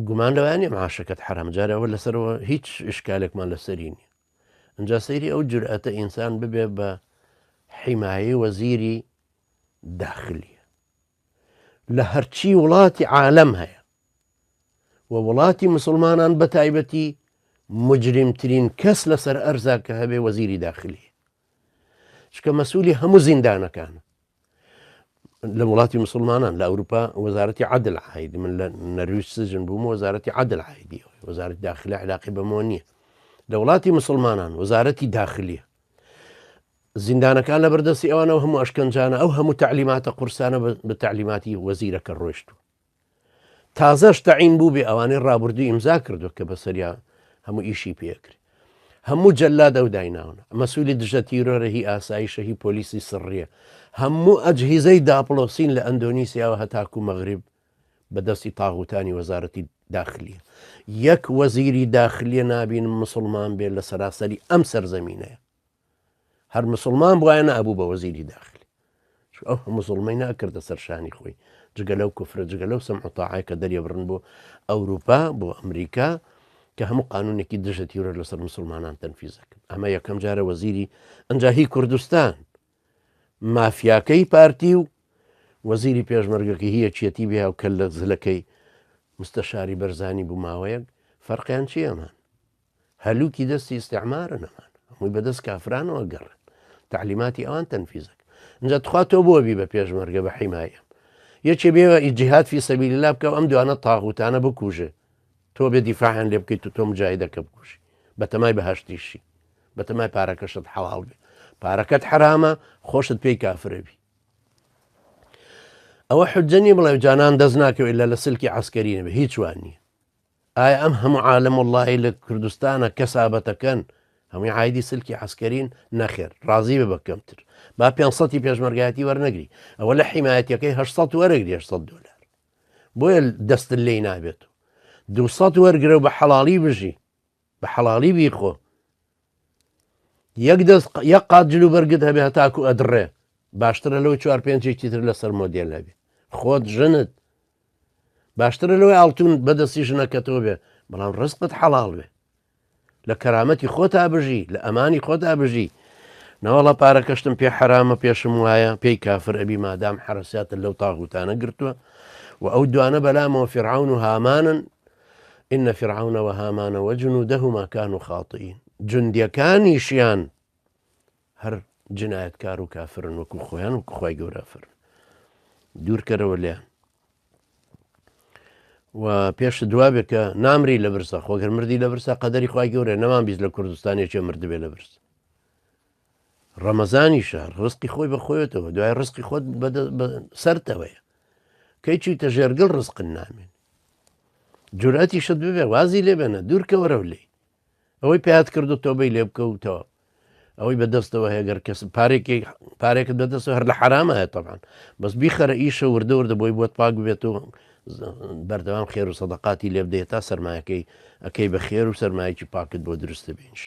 گومان لەوانێ معاشەکەت حرام جارەوە لەسەرەوە هیچ ئشکالێکمان لەسەری نیە. ئەجا سەیری ئەو جورئەتە ئینسان ببێ بە حیمایە وەزیری داخلیە لە هەرچی وڵاتی عالەم هەیە و وڵاتی مسلمانان بە تایبەتی مجرمترین کەس لەسەر ئەرزا کە هەبێ وەزیری داخلیە، چکە مەسئولی هەموو زیندانەکانە لە وڵاتی مسلمانان لە ئەوروپا وەزارەتی عەدل عایدی، من لە نەرویج سجن بووم وەزارەتی عەدل عایدی، وەزارەتی داخلی علاقی بەمەوە نییە. لە وڵاتی مسلمانان وەزارەتی داخلیە، زیندانەکان لە بەردەستی ئەوانەوە هەموو ئەشکەنجانە، ئەو هەموو تعلیماتە قورسانە بە تعلیماتی وەزیرەکە ڕۆیشتووە. تازەش تەعین بوو بێ ئەوانەی ڕابردووی ئیمزا کردو کە بەسەریا هەموو ئیشی پێکرێ، هەموو جەلاد ئەو دایناونە، مەسئولی دژە تیرۆرە هی ئاسایشە هی پۆلیسی سڕیە، هەموو ئەجهیزەی داپڵۆسین لە ئەندۆنیسیاوە هەتاکو مەغریب بەدەستی تاغوتانی وەزارەتی داخلیە. یەک وەزیری داخلیە نابینم مسلمان بێ لە سەراسەری ئەم سەرزەمینەیە، هەر مسلمان بواە نەبوو بە وەزیری داخلی، ئەو مسلمەی ناکردە سەرشانی خۆی جگە لەو کوفرە، جگە لەو سەمعوتاعای کە دەریە بڕن بۆ ئەوروپا بۆ ئەمریکا کە هەموو قانونێکی دژە تیرۆر لەسەر مسلمانان تەنفیزەکەن. ئەمە یەکەم جارە وەزیری ئەنجا هی کوردستان مافیاکەی پارتی و وەزیری پێشمەرگەکە هی یەکێتی بێ و کە لە زلەکەی مستەشاری بەرزانی بوو ماوەیەک فەرقیان چی ئەمان؟ هەلووکی دەستی ئیستیعمارە نەمان، هەمووی بەدەست کافرانەوە گەڕن، تعلیماتی ئەوان تەنفیزەکە. ئەنجا تخوا تۆ بۆ بی بە پێشمەرگە بە حیمایە یەکێ بێوە جیهاد فی سەبیلیلا بکە و ئەم دوانە تاغوتانە بکوژێ، تۆ بێ دیفاعیان لێ بکەیت و تۆ مجاهیدەکە بکوژی بەتەمای بەهەشتیشی، بەتەمای پارەکەشت حەڵاڵ بێ، پارەکەت حرامە خۆشت پێی کافرەبی. ئەوە حجە نیە بڵێ جانان دەست ناکەوێت لە سلکی عەسکەری نەبێ، هیچ وان نییە. ئایا ئەم هەموو عالەم وەڵڵاهی لە کوردستانە کەسابەتەکەن هەمووی عایدی سلکی عەسکەرین؟ نەخێر، ڕازی بە کەمتر با 500 پێشمەرگایەتی وەرنەگری، ئەوە لە حیمایەتەکەی 800 وەرەگری 800 دلار، بۆیە دەست لێی نابێت و 200 وەرگرە و بە حەڵاڵی بژی، بە حەڵاڵی بیخۆ، یەک قات جلو بەرگت هەبێ هەتاکو ئەدڕێ، باشترە لەوەی 4-5 تر لەسەر مۆدێل هەبێ، خۆت ژنت باشترە لەوەی ئاڵتون بەدەستی ژنەکەتەوە بێ، بەڵام ڕزقت حەڵاڵ بێ، لە کەرامەتی خۆتا بژی، لە ئەمانی خۆتا بژی. نەوەڵە پارەکەشتم پێ حرامە پێشم وایە پێی کافر ئەبی مادام حرەسیاتە لەو تاغوتانە گرتووە و ئەو دوانە بەلامەوە فرعون و هامانن إن فرعون وهامان وجنودهما كانوا خاطئين، جندیەکانیشیان هەر جنایەتکار و کافرن وەکو خۆیان وەکو خوای گەورە فەرمووی. دوورکەرەوە لێیان و پێش دوابێ کە نامری لە برسا، خۆگەر مردی لە برسا قەدەری خوای گەورە نەمان بیست لە کوردستانێکێ مردبێ لە برس. ڕەمەزانی شار ڕزقی خۆی بەخۆیەتەوە، دوای ڕزقی خۆت سەرتەوەیە، کەی چیتە ژێرگەڵ ڕزقن نامێن، جورئەتی شت ببێ وازی لێ بێنە دوورکەوەرەو لێ، ئەوەی پێات کردو تۆبەی لێ بکەوتەوە، ئەوەی بەدەستەوە هەیەگەر کەس پارێکت بەدەستەوە هەر لە حرامە هەیە تەبعاً، بەس بیخەرە ئیشە وردە وردە بۆی بۆت پاک بێت و بەردەوام خێر و سەدەقاتی لێ بدەیە تا سەرمایەکەی ئەەکەی بە خێر و سەرمایەکی پاکت بۆ دروستە بێن.